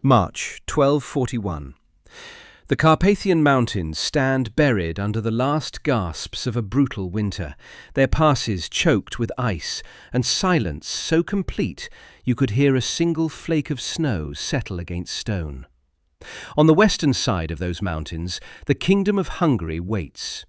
March 1241. The Carpathian Mountains stand buried under the last gasps of a brutal winter, their passes choked with ice, and silence so complete you could hear a single flake of snow settle against stone. On the western side of those mountains, the Kingdom of Hungary waits.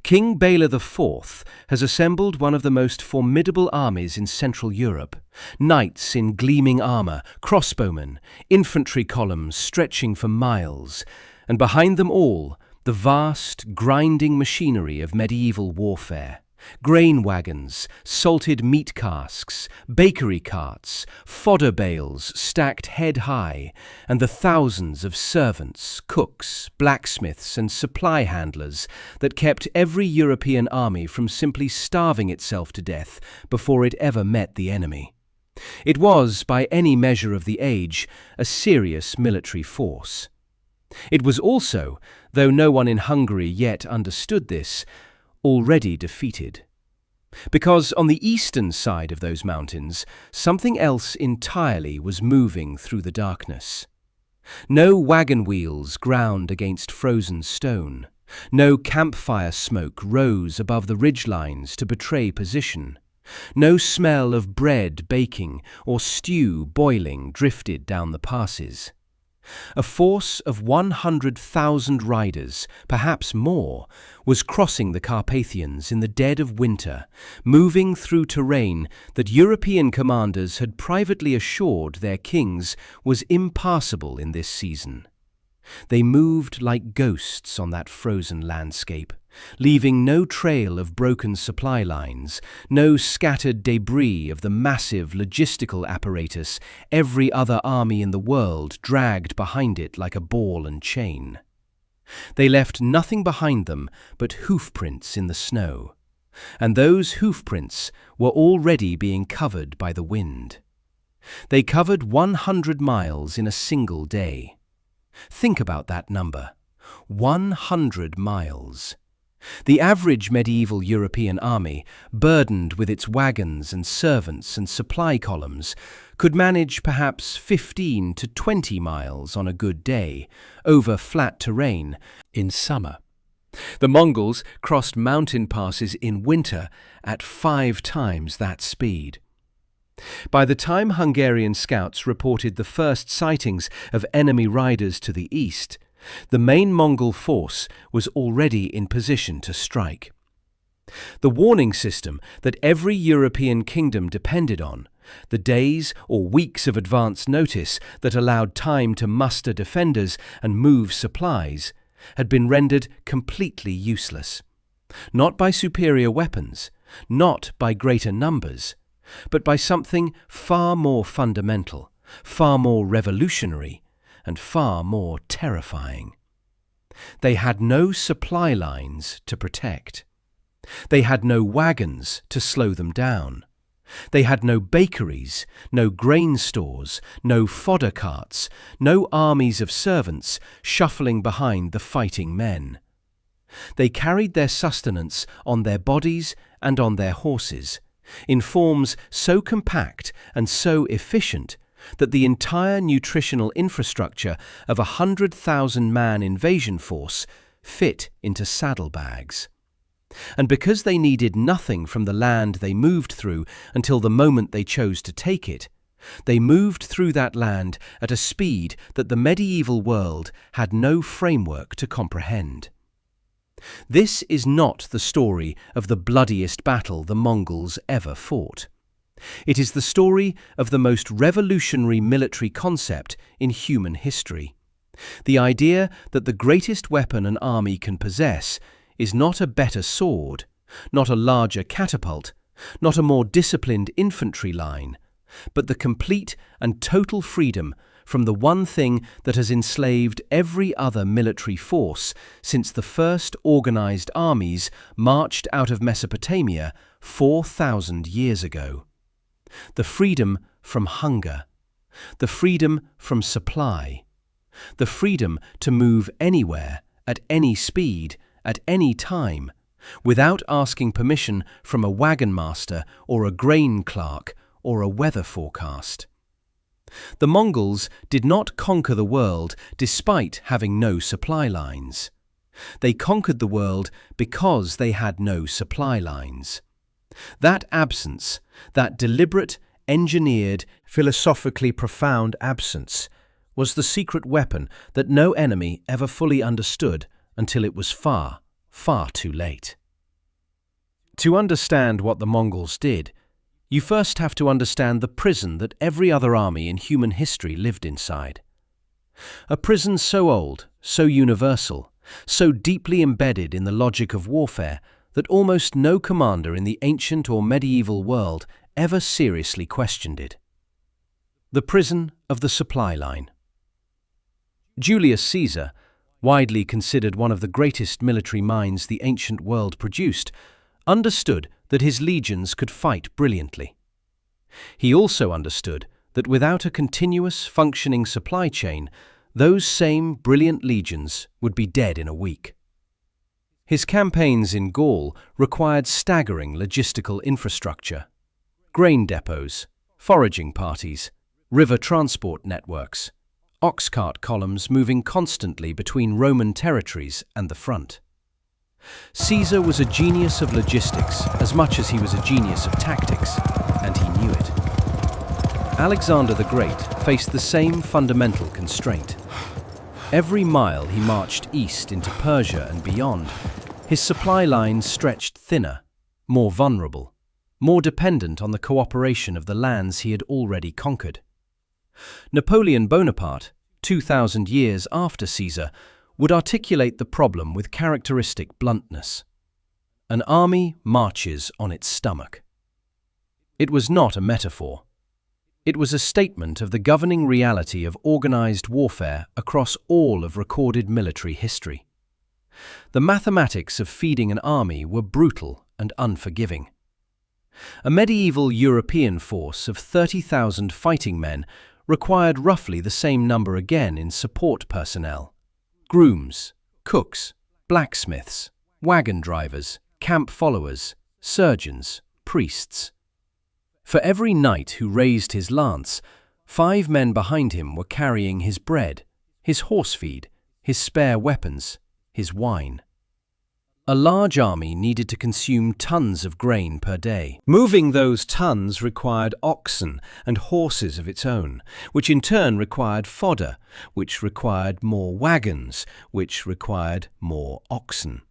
King Bela IV has assembled one of the most formidable armies in Central Europe. Knights in gleaming armour, crossbowmen, infantry columns stretching for miles, and behind them all, the vast, grinding machinery of medieval warfare. Grain wagons, salted meat casks, bakery carts, fodder bales stacked head high, and the thousands of servants, cooks, blacksmiths and supply handlers that kept every European army from simply starving itself to death before it ever met the enemy. It was, by any measure of the age, a serious military force. It was also, though no one in Hungary yet understood this, already defeated. Because on the eastern side of those mountains, something else entirely was moving through the darkness. No wagon wheels ground against frozen stone. No campfire smoke rose above the ridgelines to betray position. No smell of bread baking or stew boiling drifted down the passes. A force of 100,000 riders, perhaps more, was crossing the Carpathians in the dead of winter, moving through terrain that European commanders had privately assured their kings was impassable in this season. They moved like ghosts on that frozen landscape, leaving no trail of broken supply lines, no scattered debris of the massive logistical apparatus every other army in the world dragged behind it like a ball and chain. They left nothing behind them but hoofprints in the snow, and those hoofprints were already being covered by the wind. They covered 100 miles in a single day. Think about that number. 100 miles. The average medieval European army, burdened with its wagons and servants and supply columns, could manage perhaps 15 to 20 miles on a good day, over flat terrain, in summer. The Mongols crossed mountain passes in winter at 5 times that speed. By the time Hungarian scouts reported the first sightings of enemy riders to the east, the main Mongol force was already in position to strike. The warning system that every European kingdom depended on, the days or weeks of advance notice that allowed time to muster defenders and move supplies, had been rendered completely useless. Not by superior weapons, not by greater numbers, but by something far more fundamental, far more revolutionary, and far more terrifying. They had no supply lines to protect. They had no wagons to slow them down. They had no bakeries, no grain stores, no fodder carts, no armies of servants shuffling behind the fighting men. They carried their sustenance on their bodies and on their horses, in forms so compact and so efficient that the entire nutritional infrastructure of a 100,000-man invasion force fit into saddlebags. And because they needed nothing from the land they moved through until the moment they chose to take it, they moved through that land at a speed that the medieval world had no framework to comprehend. This is not the story of the bloodiest battle the Mongols ever fought. It is the story of the most revolutionary military concept in human history. The idea that the greatest weapon an army can possess is not a better sword, not a larger catapult, not a more disciplined infantry line, but the complete and total freedom from the one thing that has enslaved every other military force since the first organized armies marched out of Mesopotamia 4,000 years ago. The freedom from hunger, the freedom from supply, the freedom to move anywhere, at any speed, at any time, without asking permission from a wagon master or a grain clerk or a weather forecast. The Mongols did not conquer the world despite having no supply lines. They conquered the world because they had no supply lines. That absence, that deliberate, engineered, philosophically profound absence, was the secret weapon that no enemy ever fully understood until it was far, far too late. To understand what the Mongols did, you first have to understand the prison that every other army in human history lived inside. A prison so old, so universal, so deeply embedded in the logic of warfare that almost no commander in the ancient or medieval world ever seriously questioned it. The prison of the supply line. Julius Caesar, widely considered one of the greatest military minds the ancient world produced, understood that his legions could fight brilliantly. He also understood that without a continuous, functioning supply chain, those same brilliant legions would be dead in a week. His campaigns in Gaul required staggering logistical infrastructure: grain depots, foraging parties, river transport networks, ox cart columns moving constantly between Roman territories and the front. Caesar was a genius of logistics as much as he was a genius of tactics, and he knew it. Alexander the Great faced the same fundamental constraint. Every mile he marched east into Persia and beyond, his supply lines stretched thinner, more vulnerable, more dependent on the cooperation of the lands he had already conquered. Napoleon Bonaparte, 2,000 years after Caesar, would articulate the problem with characteristic bluntness. An army marches on its stomach. It was not a metaphor. It was a statement of the governing reality of organized warfare across all of recorded military history. The mathematics of feeding an army were brutal and unforgiving. A medieval European force of 30,000 fighting men required roughly the same number again in support personnel: grooms, cooks, blacksmiths, wagon drivers, camp followers, surgeons, priests. For every knight who raised his lance, 5 men behind him were carrying his bread, his horse feed, his spare weapons, his wine. A large army needed to consume tons of grain per day. Moving those tons required oxen and horses of its own, which in turn required fodder, which required more wagons, which required more oxen.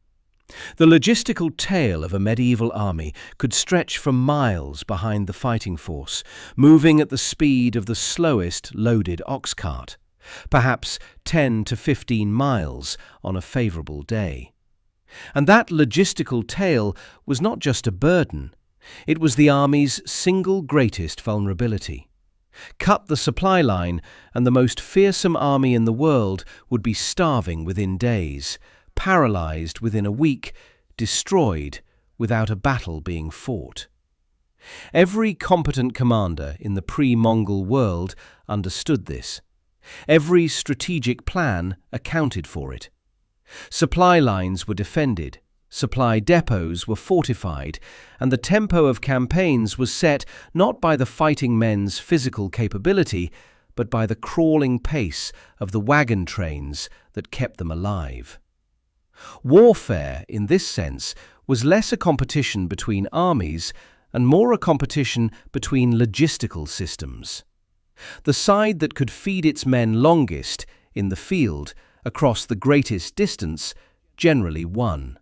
The logistical tail of a medieval army could stretch for miles behind the fighting force, moving at the speed of the slowest loaded ox cart, perhaps 10 to 15 miles on a favorable day. And that logistical tail was not just a burden, it was the army's single greatest vulnerability. Cut the supply line, and the most fearsome army in the world would be starving within days, paralyzed within a week, destroyed without a battle being fought. Every competent commander in the pre-Mongol world understood this. Every strategic plan accounted for it. Supply lines were defended, supply depots were fortified, and the tempo of campaigns was set not by the fighting men's physical capability, but by the crawling pace of the wagon trains that kept them alive. Warfare, in this sense, was less a competition between armies and more a competition between logistical systems. The side that could feed its men longest in the field across the greatest distance generally won.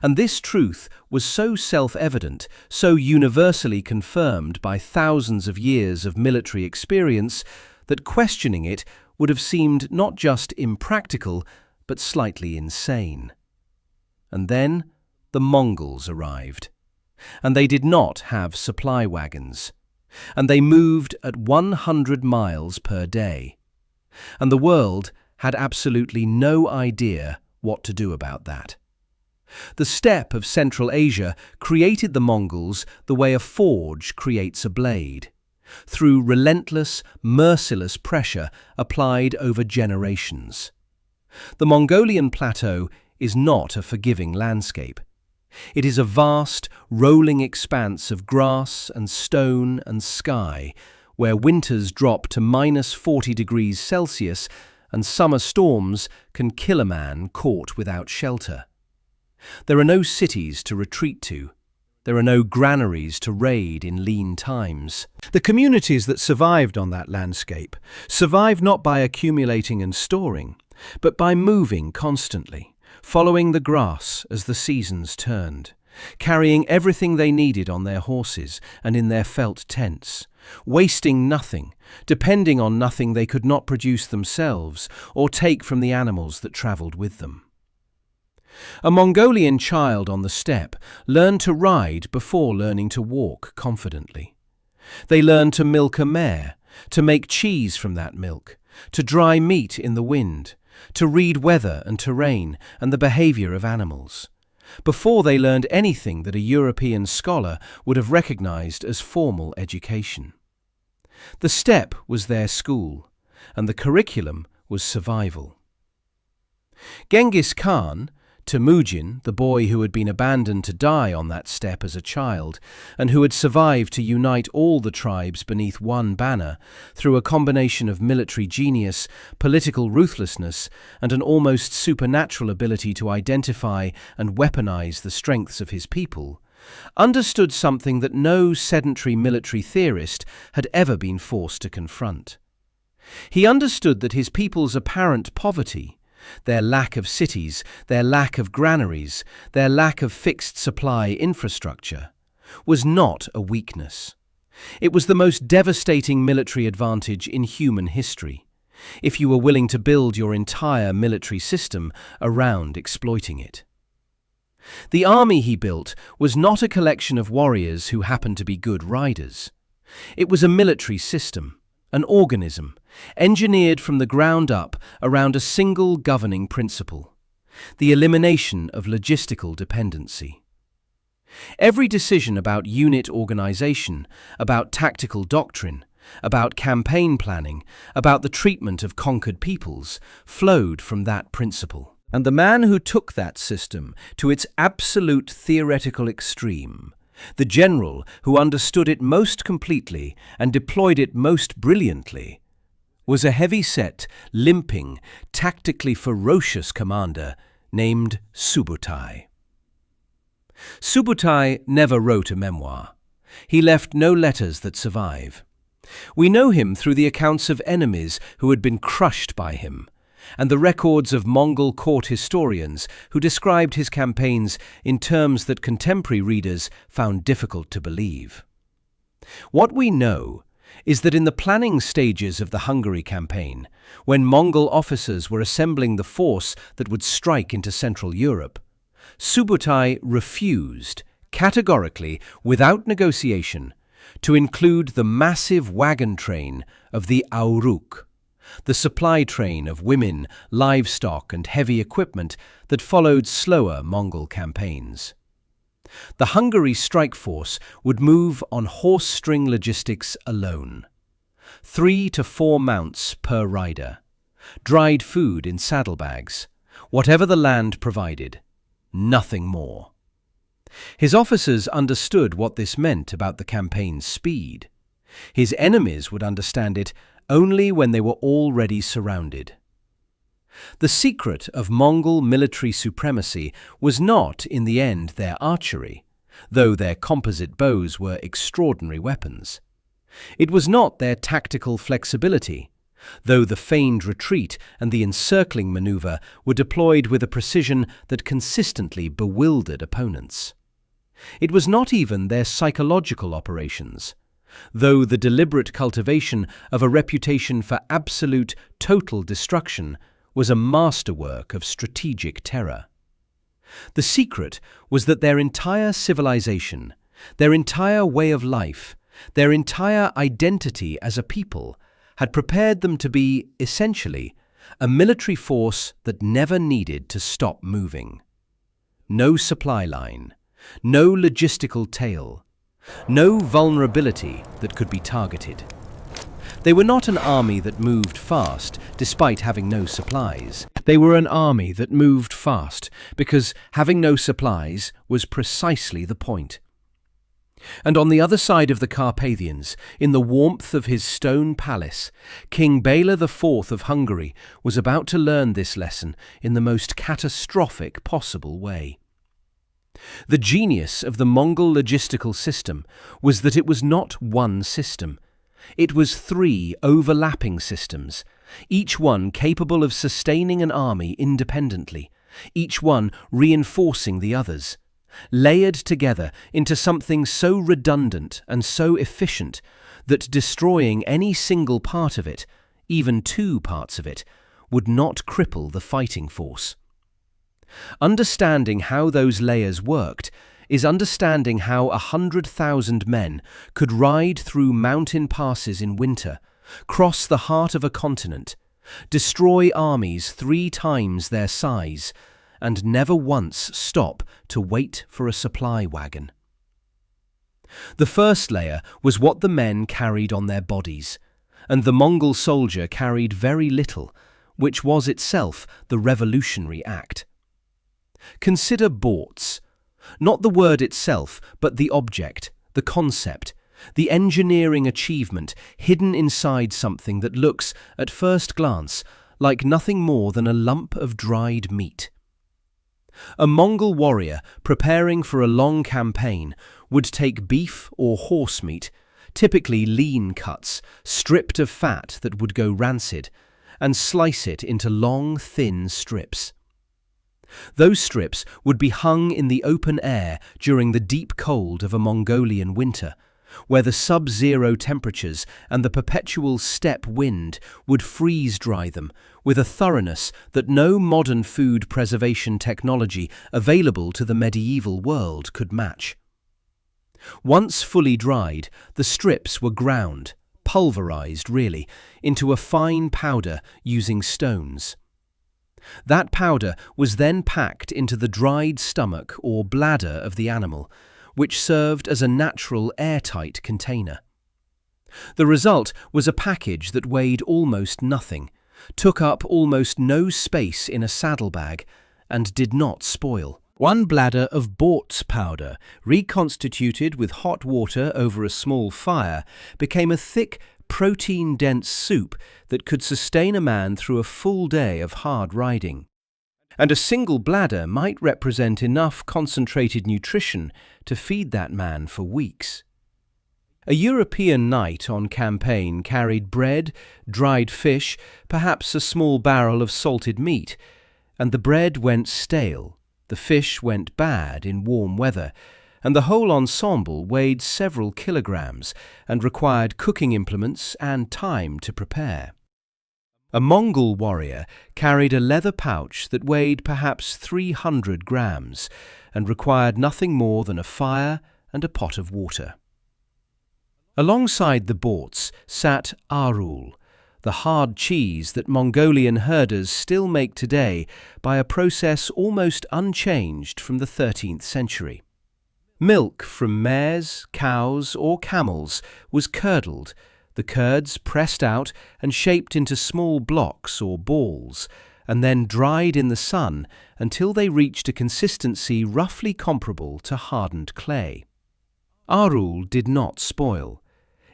And this truth was so self-evident, so universally confirmed by thousands of years of military experience, that questioning it would have seemed not just impractical, but slightly insane. And then the Mongols arrived. And they did not have supply wagons. And they moved at 100 miles per day. And the world had absolutely no idea what to do about that. The steppe of Central Asia created the Mongols the way a forge creates a blade, through relentless, merciless pressure applied over generations. The Mongolian plateau is not a forgiving landscape. It is a vast, rolling expanse of grass and stone and sky, where winters drop to -40 degrees Celsius and summer storms can kill a man caught without shelter. There are no cities to retreat to. There are no granaries to raid in lean times. The communities that survived on that landscape survived not by accumulating and storing, but by moving constantly, following the grass as the seasons turned, carrying everything they needed on their horses and in their felt tents, wasting nothing, depending on nothing they could not produce themselves or take from the animals that travelled with them. A Mongolian child on the steppe learned to ride before learning to walk confidently. They learned to milk a mare, to make cheese from that milk, to dry meat in the wind, to read weather and terrain and the behaviour of animals, before they learned anything that a European scholar would have recognised as formal education. The steppe was their school, and the curriculum was survival. Genghis Khan, Temujin, the boy who had been abandoned to die on that steppe as a child, and who had survived to unite all the tribes beneath one banner through a combination of military genius, political ruthlessness, and an almost supernatural ability to identify and weaponize the strengths of his people, understood something that no sedentary military theorist had ever been forced to confront. He understood that his people's apparent poverty, their lack of cities, their lack of granaries, their lack of fixed supply infrastructure, was not a weakness. It was the most devastating military advantage in human history, if you were willing to build your entire military system around exploiting it. The army he built was not a collection of warriors who happened to be good riders. It was a military system, an organism, engineered from the ground up around a single governing principle: the elimination of logistical dependency. Every decision about unit organization, about tactical doctrine, about campaign planning, about the treatment of conquered peoples, flowed from that principle. And the man who took that system to its absolute theoretical extreme, the general who understood it most completely and deployed it most brilliantly, was a heavy-set, limping, tactically ferocious commander named Subutai. Subutai never wrote a memoir. He left no letters that survive. We know him through the accounts of enemies who had been crushed by him, and the records of Mongol court historians who described his campaigns in terms that contemporary readers found difficult to believe. What we know is that in the planning stages of the Hungary campaign, when Mongol officers were assembling the force that would strike into Central Europe, Subutai refused, categorically, without negotiation, to include the massive wagon train of the Auruk, the supply train of women, livestock and heavy equipment that followed slower Mongol campaigns. The Hungary strike force would move on horse-string logistics alone. 3 to 4 mounts per rider, dried food in saddlebags, whatever the land provided, nothing more. His officers understood what this meant about the campaign's speed. His enemies would understand it only when they were already surrounded. The secret of Mongol military supremacy was not, in the end, their archery, though their composite bows were extraordinary weapons. It was not their tactical flexibility, though the feigned retreat and the encircling maneuver were deployed with a precision that consistently bewildered opponents. It was not even their psychological operations, though the deliberate cultivation of a reputation for absolute, total destruction was a masterwork of strategic terror. The secret was that their entire civilization, their entire way of life, their entire identity as a people had prepared them to be, essentially, a military force that never needed to stop moving. No supply line, no logistical tail, no vulnerability that could be targeted. They were not an army that moved fast despite having no supplies. They were an army that moved fast because having no supplies was precisely the point. And on the other side of the Carpathians, in the warmth of his stone palace, King Bela IV of Hungary was about to learn this lesson in the most catastrophic possible way. The genius of the Mongol logistical system was that it was not one system. It was three overlapping systems, each one capable of sustaining an army independently, each one reinforcing the others, layered together into something so redundant and so efficient that destroying any single part of it, even two parts of it, would not cripple the fighting force. Understanding how those layers worked is understanding how 100,000 men could ride through mountain passes in winter, cross the heart of a continent, destroy armies 3 times their size, and never once stop to wait for a supply wagon. The first layer was what the men carried on their bodies, and the Mongol soldier carried very little, which was itself the revolutionary act. Consider boats, not the word itself, but the object, the concept, the engineering achievement hidden inside something that looks, at first glance, like nothing more than a lump of dried meat. A Mongol warrior preparing for a long campaign would take beef or horse meat, typically lean cuts, stripped of fat that would go rancid, and slice it into long, thin strips. Those strips would be hung in the open air during the deep cold of a Mongolian winter, where the sub-zero temperatures and the perpetual steppe wind would freeze-dry them with a thoroughness that no modern food preservation technology available to the medieval world could match. Once fully dried, the strips were ground, pulverized really, into a fine powder using stones. That powder was then packed into the dried stomach or bladder of the animal, which served as a natural airtight container. The result was a package that weighed almost nothing, took up almost no space in a saddlebag, and did not spoil. One bladder of Bort's powder, reconstituted with hot water over a small fire, became a thick, protein-dense soup that could sustain a man through a full day of hard riding. And a single bladder might represent enough concentrated nutrition to feed that man for weeks. A European knight on campaign carried bread, dried fish, perhaps a small barrel of salted meat, and the bread went stale, the fish went bad in warm weather, and the whole ensemble weighed several kilograms and required cooking implements and time to prepare. A Mongol warrior carried a leather pouch that weighed perhaps 300 grams and required nothing more than a fire and a pot of water. Alongside the Borts sat arul, the hard cheese that Mongolian herders still make today by a process almost unchanged from the 13th century. Milk from mares, cows, or camels was curdled, the curds pressed out and shaped into small blocks or balls, and then dried in the sun until they reached a consistency roughly comparable to hardened clay. Arul did not spoil.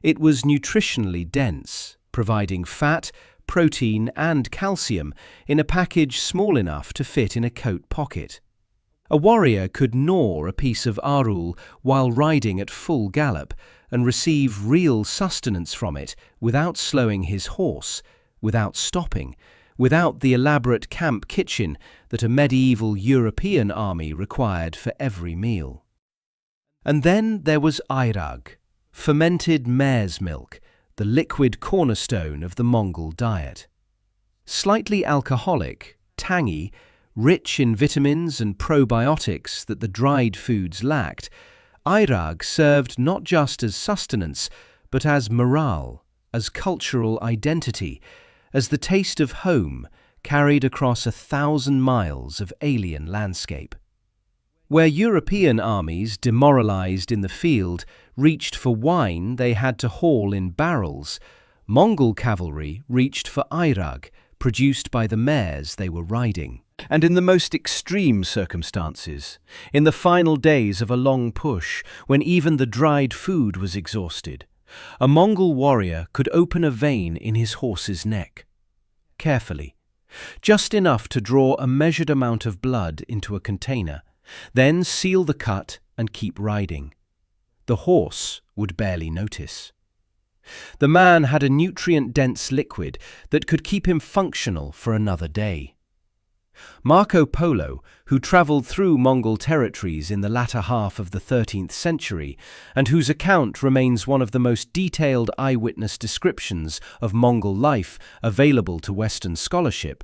It was nutritionally dense, providing fat, protein, and calcium in a package small enough to fit in a coat pocket. A warrior could gnaw a piece of arul while riding at full gallop and receive real sustenance from it without slowing his horse, without stopping, without the elaborate camp kitchen that a medieval European army required for every meal. And then there was ayrag, fermented mare's milk, the liquid cornerstone of the Mongol diet. Slightly alcoholic, tangy, rich in vitamins and probiotics that the dried foods lacked, ayrag served not just as sustenance, but as morale, as cultural identity, as the taste of home carried across 1,000 miles of alien landscape. Where European armies, demoralized in the field, reached for wine they had to haul in barrels, Mongol cavalry reached for ayrag, produced by the mares they were riding. And in the most extreme circumstances, in the final days of a long push, when even the dried food was exhausted, a Mongol warrior could open a vein in his horse's neck. Carefully, just enough to draw a measured amount of blood into a container, then seal the cut and keep riding. The horse would barely notice. The man had a nutrient-dense liquid that could keep him functional for another day. Marco Polo, who travelled through Mongol territories in the latter half of the 13th century, and whose account remains one of the most detailed eyewitness descriptions of Mongol life available to Western scholarship,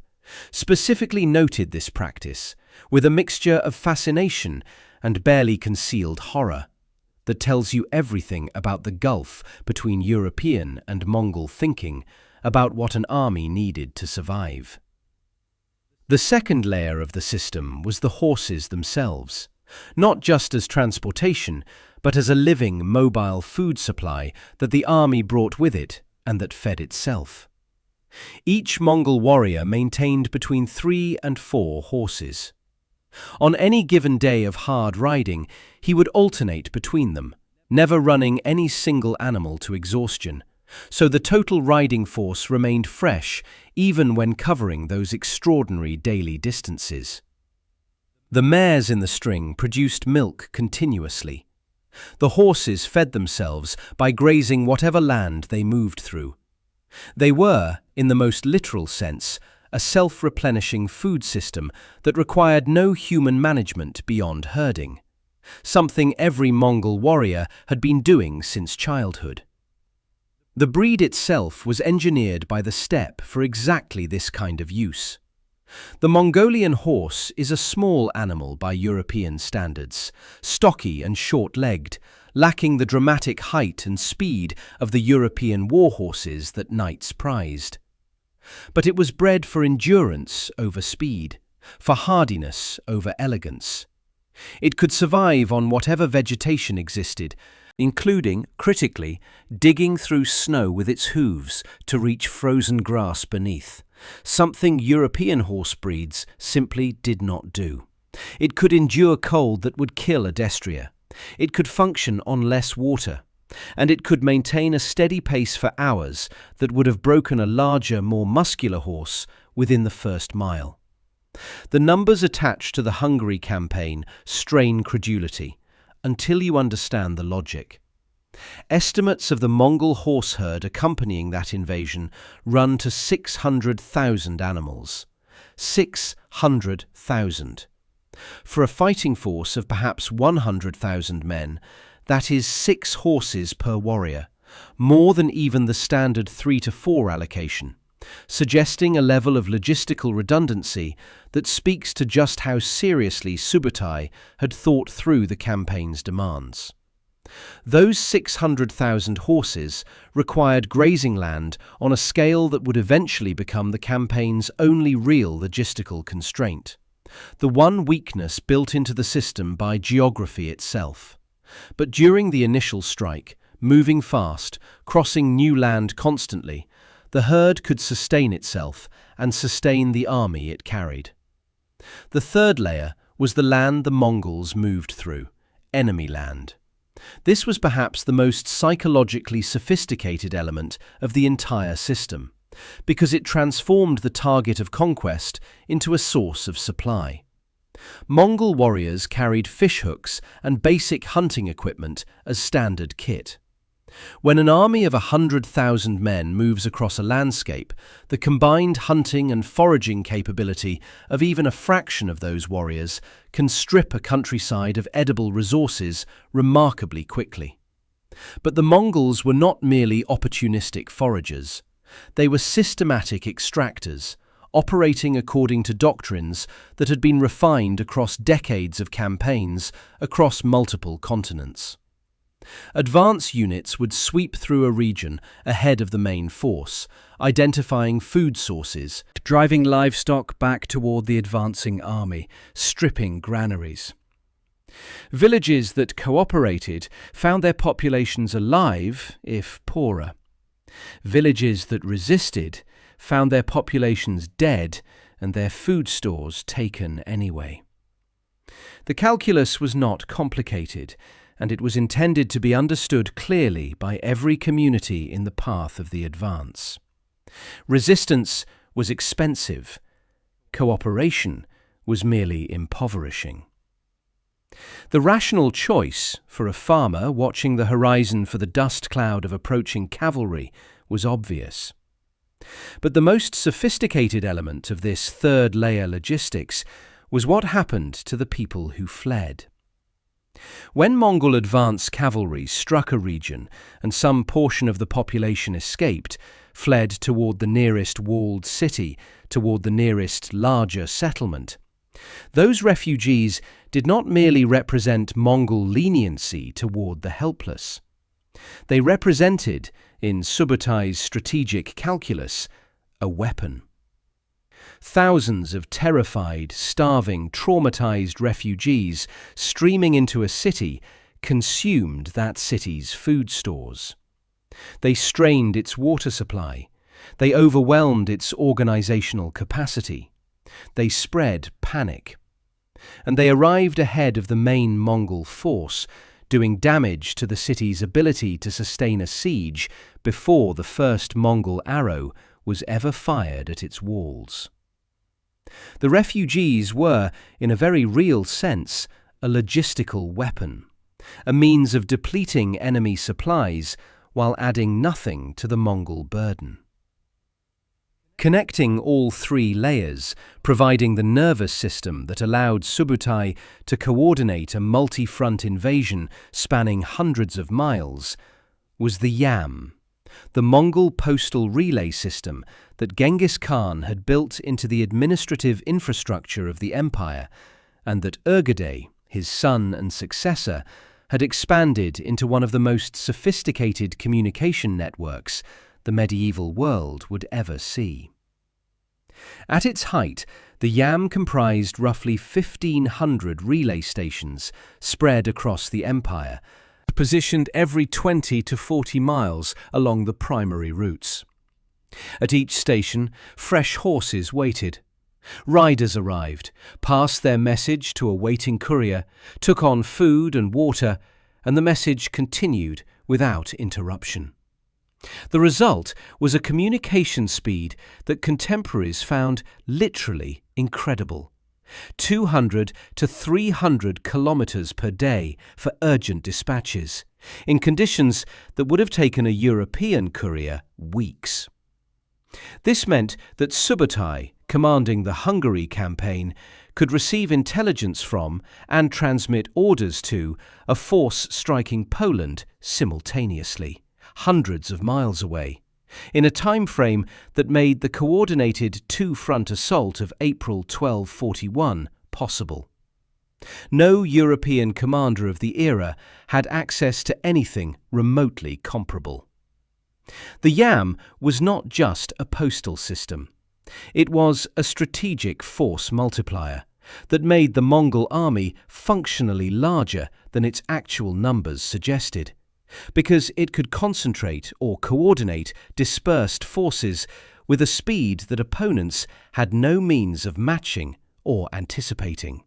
specifically noted this practice with a mixture of fascination and barely concealed horror that tells you everything about the gulf between European and Mongol thinking about what an army needed to survive. The second layer of the system was the horses themselves, not just as transportation, but as a living, mobile food supply that the army brought with it and that fed itself. Each Mongol warrior maintained between 3 and 4 horses. On any given day of hard riding, he would alternate between them, never running any single animal to exhaustion, so the total riding force remained fresh even when covering those extraordinary daily distances. The mares in the string produced milk continuously. The horses fed themselves by grazing whatever land they moved through. They were, in the most literal sense, a self-replenishing food system that required no human management beyond herding, something every Mongol warrior had been doing since childhood. The breed itself was engineered by the steppe for exactly this kind of use. The Mongolian horse is a small animal by European standards, stocky and short-legged, lacking the dramatic height and speed of the European war horses that knights prized. But it was bred for endurance over speed, for hardiness over elegance. It could survive on whatever vegetation existed, including, critically, digging through snow with its hooves to reach frozen grass beneath, something European horse breeds simply did not do. It could endure cold that would kill a destrier. It could function on less water, and it could maintain a steady pace for hours that would have broken a larger, more muscular horse within the first mile. The numbers attached to the Hungary campaign strain credulity, until you understand the logic. Estimates of the Mongol horse herd accompanying that invasion run to 600,000 animals. 600,000. For a fighting force of perhaps 100,000 men, that is 6 horses per warrior, more than even the standard 3 to 4 allocation, suggesting a level of logistical redundancy that speaks to just how seriously Subutai had thought through the campaign's demands. Those 600,000 horses required grazing land on a scale that would eventually become the campaign's only real logistical constraint, the one weakness built into the system by geography itself. But during the initial strike, moving fast, crossing new land constantly, the herd could sustain itself and sustain the army it carried. The third layer was the land the Mongols moved through, enemy land. This was perhaps the most psychologically sophisticated element of the entire system, because it transformed the target of conquest into a source of supply. Mongol warriors carried fishhooks and basic hunting equipment as standard kit. When an army of 100,000 men moves across a landscape, the combined hunting and foraging capability of even a fraction of those warriors can strip a countryside of edible resources remarkably quickly. But the Mongols were not merely opportunistic foragers. They were systematic extractors, operating according to doctrines that had been refined across decades of campaigns across multiple continents. Advance units would sweep through a region ahead of the main force, identifying food sources, driving livestock back toward the advancing army, stripping granaries. Villages that cooperated found their populations alive, if poorer. Villages that resisted found their populations dead and their food stores taken anyway. The calculus was not complicated, and it was intended to be understood clearly by every community in the path of the advance. Resistance was expensive. Cooperation was merely impoverishing. The rational choice for a farmer watching the horizon for the dust cloud of approaching cavalry was obvious. But the most sophisticated element of this third-layer logistics was what happened to the people who fled. When Mongol advance cavalry struck a region and some portion of the population escaped, fled toward the nearest walled city, toward the nearest larger settlement, those refugees did not merely represent Mongol leniency toward the helpless. They represented, in Subbutai's strategic calculus, a weapon. Thousands of terrified, starving, traumatized refugees streaming into a city consumed that city's food stores. They strained its water supply. They overwhelmed its organizational capacity. They spread panic. And they arrived ahead of the main Mongol force, doing damage to the city's ability to sustain a siege before the first Mongol arrow was ever fired at its walls. The refugees were, in a very real sense, a logistical weapon, a means of depleting enemy supplies while adding nothing to the Mongol burden. Connecting all three layers, providing the nervous system that allowed Subbutai to coordinate a multi-front invasion spanning hundreds of miles, was the Yam, the Mongol postal relay system that Genghis Khan had built into the administrative infrastructure of the empire, and that Urgedei, his son and successor, had expanded into one of the most sophisticated communication networks the medieval world would ever see. At its height, the Yam comprised roughly 1,500 relay stations spread across the empire, positioned every 20 to 40 miles along the primary routes. At each station, fresh horses waited. Riders arrived, passed their message to a waiting courier, took on food and water, and the message continued without interruption. The result was a communication speed that contemporaries found literally incredible. 200 to 300 kilometers per day for urgent dispatches, in conditions that would have taken a European courier weeks. This meant that Subbutai, commanding the Hungary campaign, could receive intelligence from and transmit orders to a force striking Poland simultaneously, hundreds of miles away, in a time frame that made the coordinated two-front assault of April 1241 possible. No European commander of the era had access to anything remotely comparable. The Yam was not just a postal system. It was a strategic force multiplier that made the Mongol army functionally larger than its actual numbers suggested, because it could concentrate or coordinate dispersed forces with a speed that opponents had no means of matching or anticipating.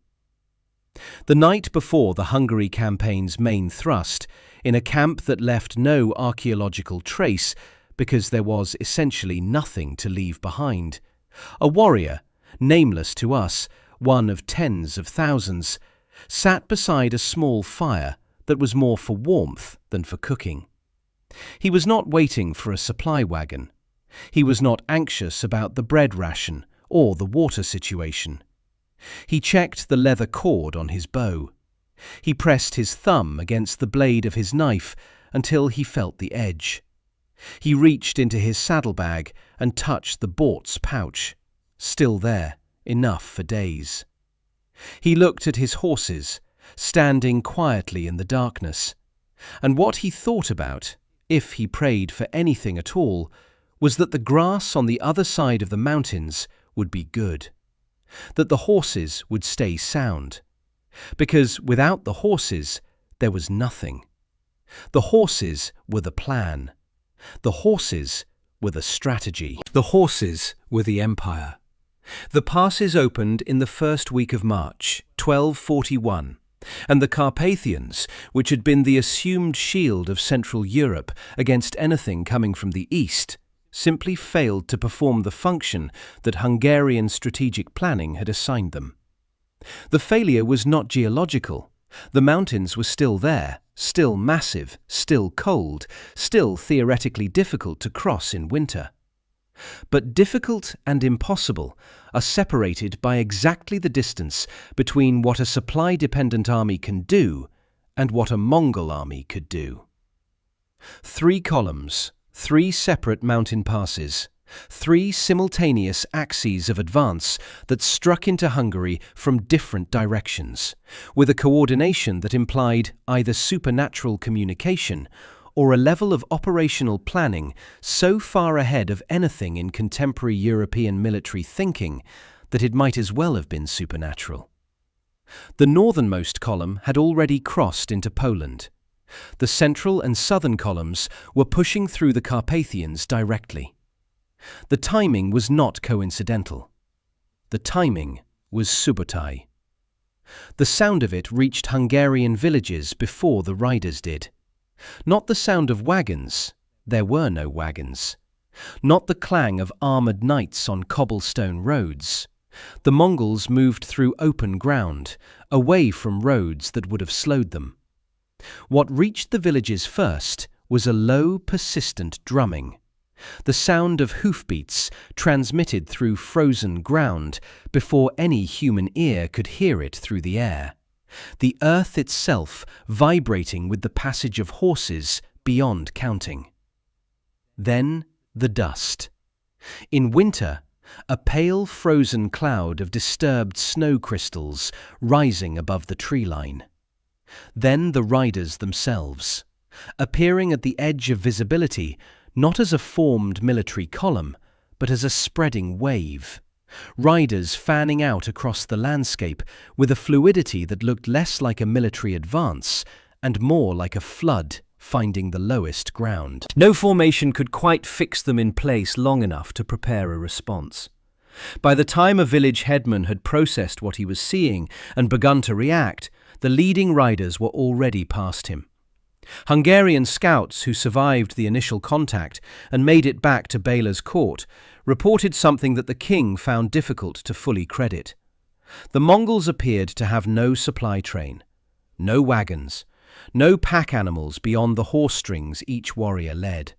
The night before the Hungary campaign's main thrust, in a camp that left no archaeological trace because there was essentially nothing to leave behind, a warrior, nameless to us, one of tens of thousands, sat beside a small fire that was more for warmth than for cooking. He was not waiting for a supply wagon. He was not anxious about the bread ration or the water situation. He checked the leather cord on his bow. He pressed his thumb against the blade of his knife until he felt the edge. He reached into his saddlebag and touched the Bort's pouch. Still there, enough for days. He looked at his horses, standing quietly in the darkness, and what he thought about, if he prayed for anything at all, was that the grass on the other side of the mountains would be good, that the horses would stay sound, because without the horses there was nothing. The horses were the plan. The horses were the strategy. The horses were the empire. The passes opened in the first week of March, 1241, and the Carpathians, which had been the assumed shield of Central Europe against anything coming from the east, simply failed to perform the function that Hungarian strategic planning had assigned them. The failure was not geological. The mountains were still there, still massive, still cold, still theoretically difficult to cross in winter. But difficult and impossible are separated by exactly the distance between what a supply-dependent army can do and what a Mongol army could do. 3 columns, 3 separate mountain passes, 3 simultaneous axes of advance that struck into Hungary from different directions, with a coordination that implied either supernatural communication or a level of operational planning so far ahead of anything in contemporary European military thinking that it might as well have been supernatural. The northernmost column had already crossed into Poland. The central and southern columns were pushing through the Carpathians directly. The timing was not coincidental. The timing was Subotai. The sound of it reached Hungarian villages before the riders did. Not the sound of wagons, there were no wagons. Not the clang of armoured knights on cobblestone roads. The Mongols moved through open ground, away from roads that would have slowed them. What reached the villages first was a low, persistent drumming. The sound of hoofbeats transmitted through frozen ground before any human ear could hear it through the air. The earth itself vibrating with the passage of horses beyond counting. Then the dust. In winter, a pale frozen cloud of disturbed snow crystals rising above the tree line. Then the riders themselves, appearing at the edge of visibility not as a formed military column, but as a spreading wave. Riders fanning out across the landscape with a fluidity that looked less like a military advance and more like a flood finding the lowest ground. No formation could quite fix them in place long enough to prepare a response. By the time a village headman had processed what he was seeing and begun to react, the leading riders were already past him. Hungarian scouts who survived the initial contact and made it back to Béla's court reported something that the king found difficult to fully credit. The Mongols appeared to have no supply train, no wagons, no pack animals beyond the horse strings each warrior led.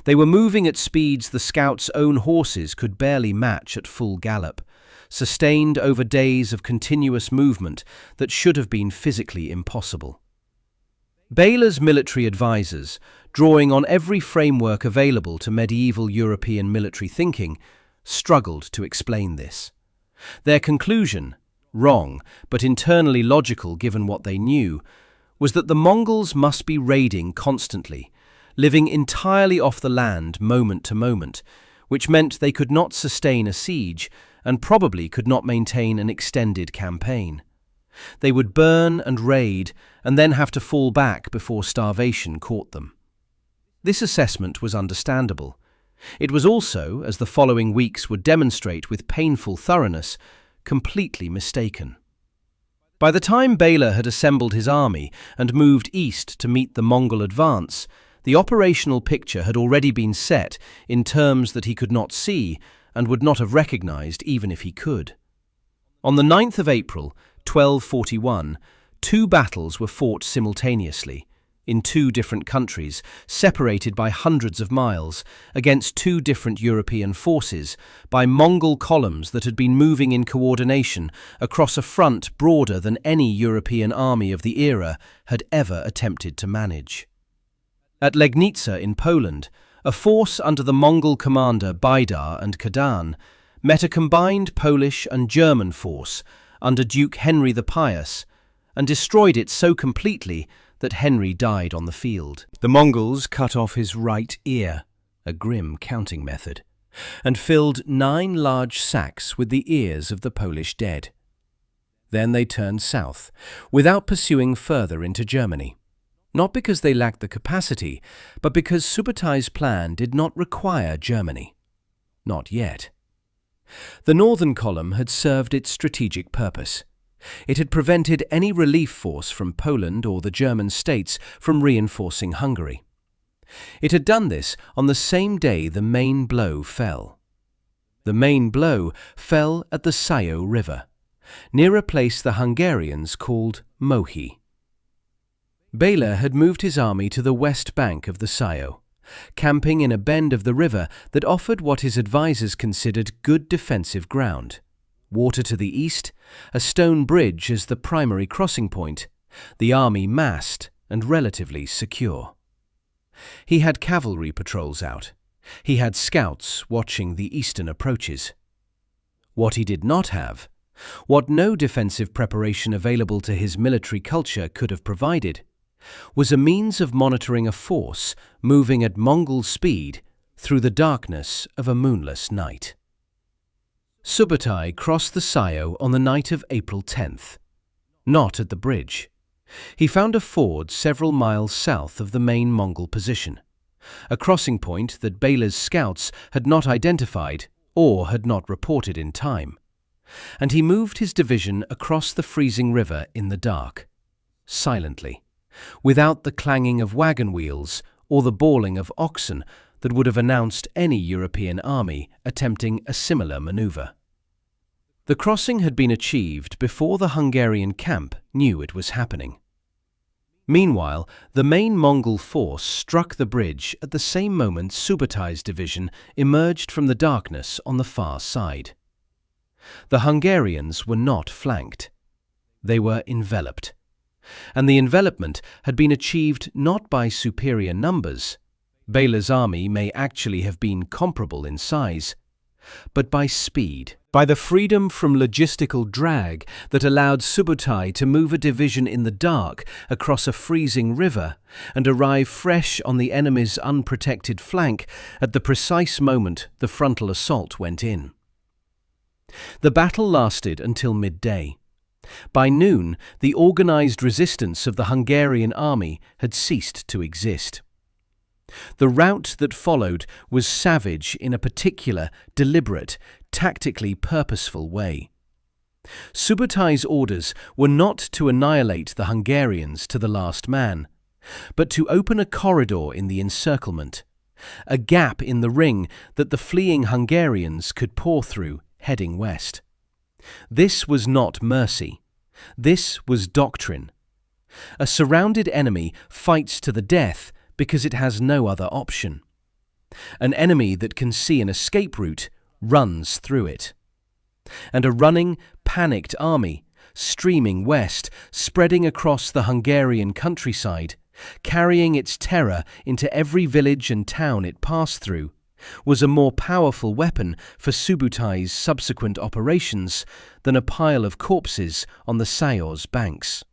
They were moving at speeds the scouts' own horses could barely match at full gallop, sustained over days of continuous movement that should have been physically impossible. Béla's military advisors, drawing on every framework available to medieval European military thinking, struggled to explain this. Their conclusion, wrong but internally logical given what they knew, was that the Mongols must be raiding constantly, living entirely off the land moment to moment, which meant they could not sustain a siege and probably could not maintain an extended campaign. They would burn and raid and then have to fall back before starvation caught them. This assessment was understandable. It was also, as the following weeks would demonstrate with painful thoroughness, completely mistaken. By the time Béla had assembled his army and moved east to meet the Mongol advance, the operational picture had already been set in terms that he could not see and would not have recognized even if he could. On the 9th of April, 1241, 2 battles were fought simultaneously, in 2 different countries, separated by hundreds of miles, against 2 different European forces, by Mongol columns that had been moving in coordination across a front broader than any European army of the era had ever attempted to manage. At Legnica in Poland, a force under the Mongol commander Baidar and Kadan met a combined Polish and German force under Duke Henry the Pious, and destroyed it so completely that Henry died on the field. The Mongols cut off his right ear, a grim counting method, and filled 9 large sacks with the ears of the Polish dead. Then they turned south, without pursuing further into Germany. Not because they lacked the capacity, but because Subotai's plan did not require Germany. Not yet. The northern column had served its strategic purpose. It had prevented any relief force from Poland or the German states from reinforcing Hungary. It had done this on the same day the main blow fell. The main blow fell at the Sajo River, near a place the Hungarians called Mohi. Béla had moved his army to the west bank of the Sajo, camping in a bend of the river that offered what his advisers considered good defensive ground. Water to the east, a stone bridge as the primary crossing point, the army massed and relatively secure. He had cavalry patrols out. He had scouts watching the eastern approaches. What he did not have, what no defensive preparation available to his military culture could have provided, was a means of monitoring a force moving at Mongol speed through the darkness of a moonless night. Subutai crossed the Sajo on the night of April 10th. Not at the bridge. He found a ford several miles south of the main Mongol position, a crossing point that Béla's scouts had not identified or had not reported in time, and he moved his division across the freezing river in the dark, silently, without the clanging of wagon wheels or the bawling of oxen that would have announced any European army attempting a similar maneuver. The crossing had been achieved before the Hungarian camp knew it was happening. Meanwhile, the main Mongol force struck the bridge at the same moment Subutai's division emerged from the darkness on the far side. The Hungarians were not flanked. They were enveloped. And the envelopment had been achieved not by superior numbers — Béla's army may actually have been comparable in size — but by speed, by the freedom from logistical drag that allowed Subutai to move a division in the dark across a freezing river and arrive fresh on the enemy's unprotected flank at the precise moment the frontal assault went in. The battle lasted until midday. By noon, the organized resistance of the Hungarian army had ceased to exist. The rout that followed was savage in a particular, deliberate, tactically purposeful way. Subutai's orders were not to annihilate the Hungarians to the last man, but to open a corridor in the encirclement, a gap in the ring that the fleeing Hungarians could pour through, heading west. This was not mercy. This was doctrine. A surrounded enemy fights to the death because it has no other option. An enemy that can see an escape route runs through it. And a running, panicked army, streaming west, spreading across the Hungarian countryside, carrying its terror into every village and town it passed through, was a more powerful weapon for Subutai's subsequent operations than a pile of corpses on the Sajo's banks.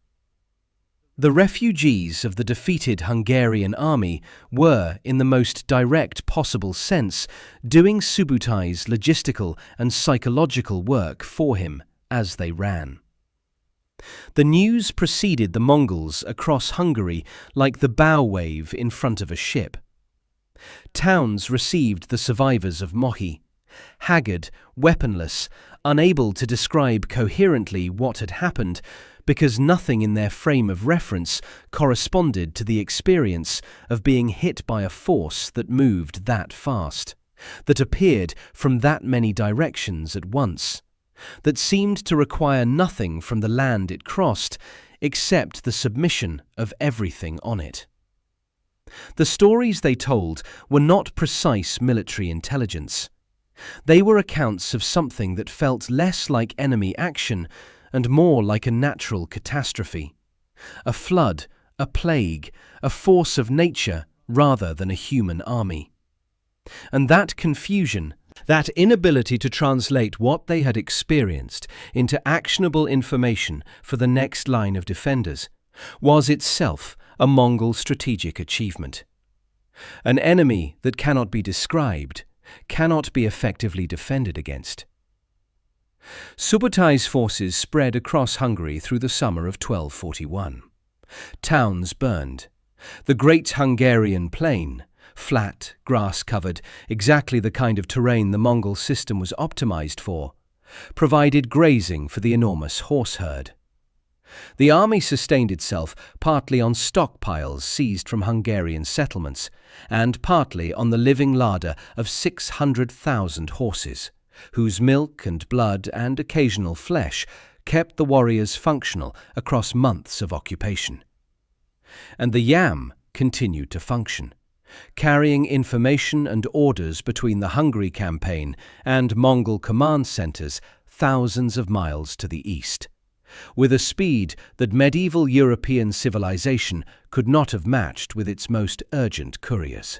The refugees of the defeated Hungarian army were, in the most direct possible sense, doing Subutai's logistical and psychological work for him as they ran. The news preceded the Mongols across Hungary like the bow wave in front of a ship. Towns received the survivors of Mohi, haggard, weaponless, unable to describe coherently what had happened because nothing in their frame of reference corresponded to the experience of being hit by a force that moved that fast, that appeared from that many directions at once, that seemed to require nothing from the land it crossed except the submission of everything on it. The stories they told were not precise military intelligence. They were accounts of something that felt less like enemy action and more like a natural catastrophe, a flood, a plague, a force of nature rather than a human army. And that confusion, that inability to translate what they had experienced into actionable information for the next line of defenders, was itself a Mongol strategic achievement. An enemy that cannot be described, cannot be effectively defended against. Subutai's forces spread across Hungary through the summer of 1241. Towns burned. The Great Hungarian Plain, flat, grass-covered, exactly the kind of terrain the Mongol system was optimized for, provided grazing for the enormous horse herd. The army sustained itself partly on stockpiles seized from Hungarian settlements, and partly on the living larder of 600,000 horses, whose milk and blood and occasional flesh kept the warriors functional across months of occupation. And the yam continued to function, carrying information and orders between the Hungary campaign and Mongol command centers thousands of miles to the east, with a speed that medieval European civilization could not have matched with its most urgent couriers.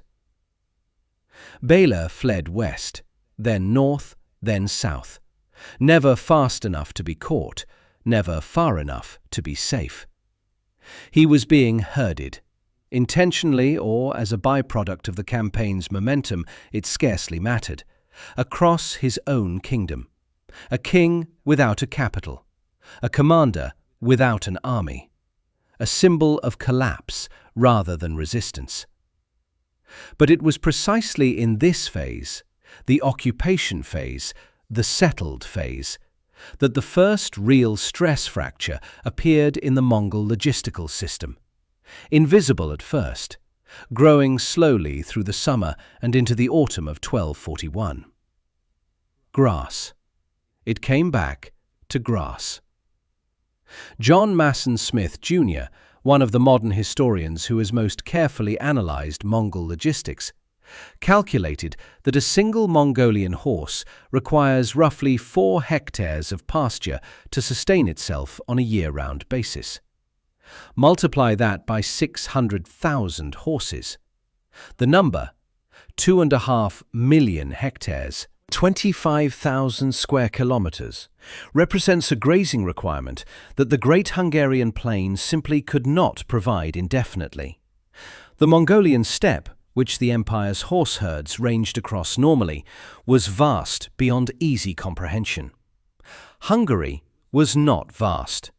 Bela fled west, then north, then south, never fast enough to be caught, never far enough to be safe. He was being herded, intentionally or as a byproduct of the campaign's momentum, it scarcely mattered, across his own kingdom, a king without a capital, a commander without an army, a symbol of collapse rather than resistance. But it was precisely in this phase, the occupation phase, the settled phase, that the first real stress fracture appeared in the Mongol logistical system, invisible at first, growing slowly through the summer and into the autumn of 1241. Grass. It came back to grass. John Masson Smith, Jr., one of the modern historians who has most carefully analyzed Mongol logistics, calculated that a single Mongolian horse requires roughly 4 hectares of pasture to sustain itself on a year-round basis. Multiply that by 600,000 horses. The number, 2.5 million hectares, 25,000 square kilometers, represents a grazing requirement that the Great Hungarian Plain simply could not provide indefinitely. The Mongolian steppe, which the empire's horse herds ranged across normally, was vast beyond easy comprehension. Hungary was not vast.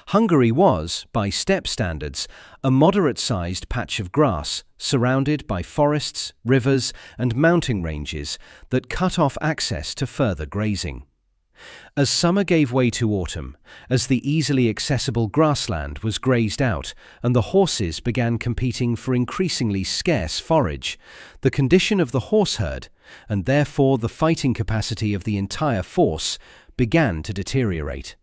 Hungary was, by steppe standards, a moderate-sized patch of grass surrounded by forests, rivers, and mountain ranges that cut off access to further grazing. As summer gave way to autumn, as the easily accessible grassland was grazed out and the horses began competing for increasingly scarce forage, the condition of the horse herd, and therefore the fighting capacity of the entire force, began to deteriorate.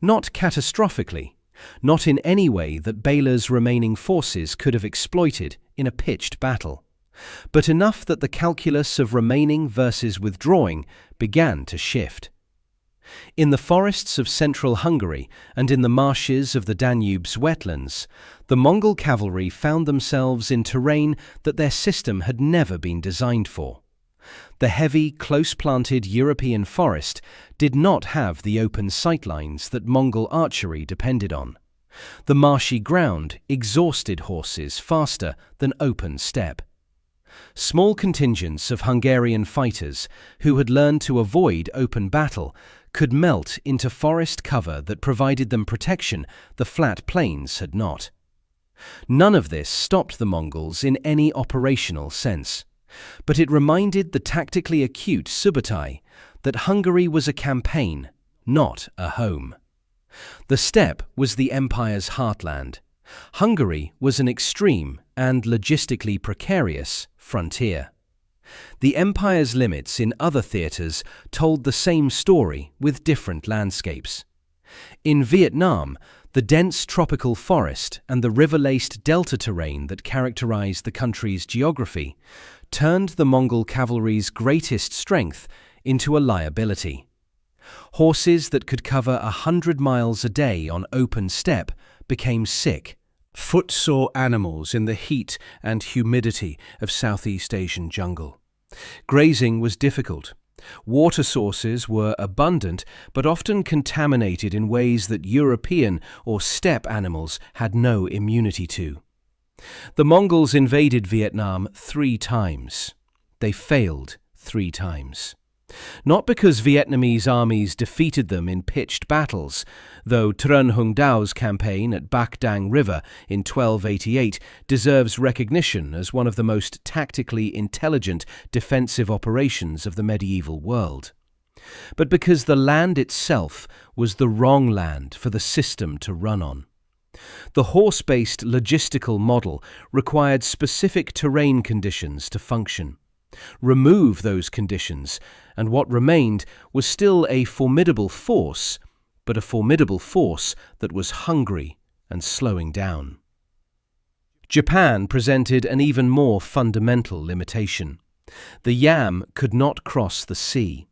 Not catastrophically, not in any way that Bela's remaining forces could have exploited in a pitched battle, but enough that the calculus of remaining versus withdrawing began to shift. In the forests of central Hungary and in the marshes of the Danube's wetlands, the Mongol cavalry found themselves in terrain that their system had never been designed for. The heavy, close-planted European forest did not have the open sightlines that Mongol archery depended on. The marshy ground exhausted horses faster than open steppe. Small contingents of Hungarian fighters who had learned to avoid open battle could melt into forest cover that provided them protection the flat plains had not. None of this stopped the Mongols in any operational sense, but it reminded the tactically acute Subutai that Hungary was a campaign, not a home. The steppe was the empire's heartland. Hungary was an extreme and logistically precarious frontier. The empire's limits in other theatres told the same story with different landscapes. In Vietnam, the dense tropical forest and the river-laced delta terrain that characterized the country's geography turned the Mongol cavalry's greatest strength into a liability. Horses that could cover 100 miles a day on open steppe became sick, footsore animals in the heat and humidity of Southeast Asian jungle. Grazing was difficult. Water sources were abundant, but often contaminated in ways that European or steppe animals had no immunity to. The Mongols invaded Vietnam 3 times. They failed 3 times. Not because Vietnamese armies defeated them in pitched battles, though Truong Hung Dao's campaign at Bac Dang River in 1288 deserves recognition as one of the most tactically intelligent defensive operations of the medieval world, but because the land itself was the wrong land for the system to run on. The horse-based logistical model required specific terrain conditions to function. Remove those conditions, and what remained was still a formidable force, but a formidable force that was hungry and slowing down. Japan presented an even more fundamental limitation. The yam could not cross the sea.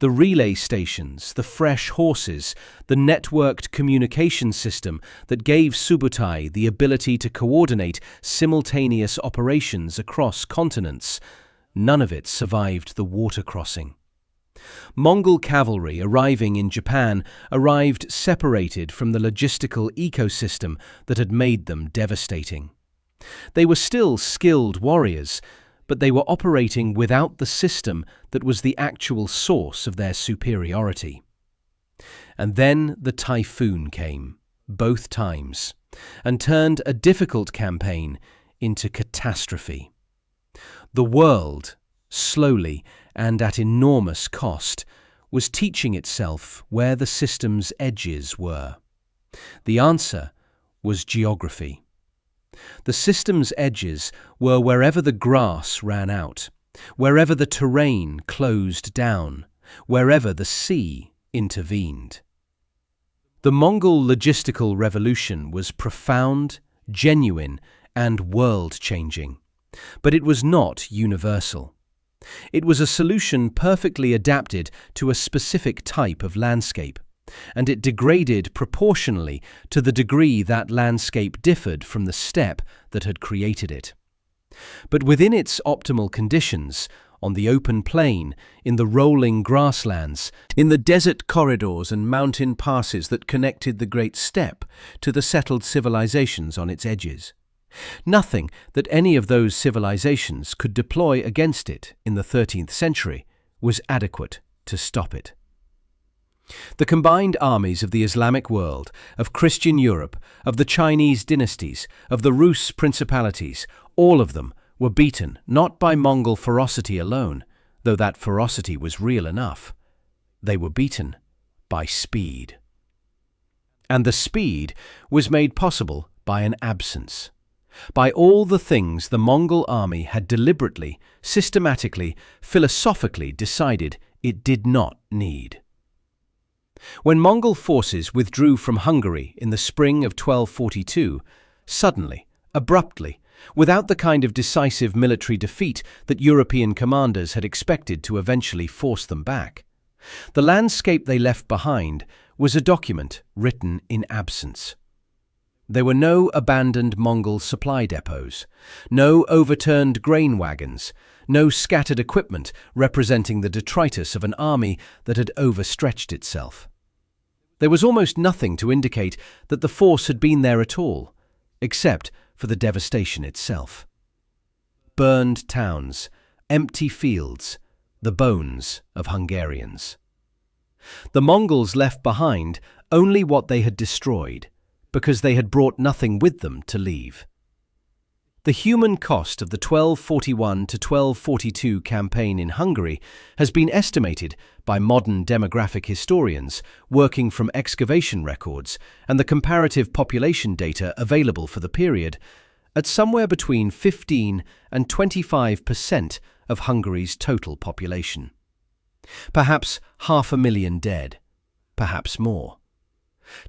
The relay stations, the fresh horses, the networked communication system that gave Subutai the ability to coordinate simultaneous operations across continents, none of it survived the water crossing. Mongol cavalry arriving in Japan arrived separated from the logistical ecosystem that had made them devastating. They were still skilled warriors, but they were operating without the system that was the actual source of their superiority. And then the typhoon came, both times, and turned a difficult campaign into catastrophe. The world, slowly and at enormous cost, was teaching itself where the system's edges were. The answer was geography. The system's edges were wherever the grass ran out, wherever the terrain closed down, wherever the sea intervened. The Mongol logistical revolution was profound, genuine, and world-changing, but it was not universal. It was a solution perfectly adapted to a specific type of landscape, and it degraded proportionally to the degree that landscape differed from the steppe that had created it. But within its optimal conditions, on the open plain, in the rolling grasslands, in the desert corridors and mountain passes that connected the great steppe to the settled civilizations on its edges, nothing that any of those civilizations could deploy against it in the 13th century was adequate to stop it. The combined armies of the Islamic world, of Christian Europe, of the Chinese dynasties, of the Rus principalities, all of them were beaten not by Mongol ferocity alone, though that ferocity was real enough. They were beaten by speed. And the speed was made possible by an absence, by all the things the Mongol army had deliberately, systematically, philosophically decided it did not need. When Mongol forces withdrew from Hungary in the spring of 1242, suddenly, abruptly, without the kind of decisive military defeat that European commanders had expected to eventually force them back, the landscape they left behind was a document written in absence. There were no abandoned Mongol supply depots, no overturned grain wagons, no scattered equipment representing the detritus of an army that had overstretched itself. There was almost nothing to indicate that the force had been there at all, except for the devastation itself. Burned towns, empty fields, the bones of Hungarians. The Mongols left behind only what they had destroyed, because they had brought nothing with them to leave. The human cost of the 1241 to 1242 campaign in Hungary has been estimated by modern demographic historians working from excavation records and the comparative population data available for the period at somewhere between 15 and 25% of Hungary's total population. Perhaps 500,000 dead, perhaps more.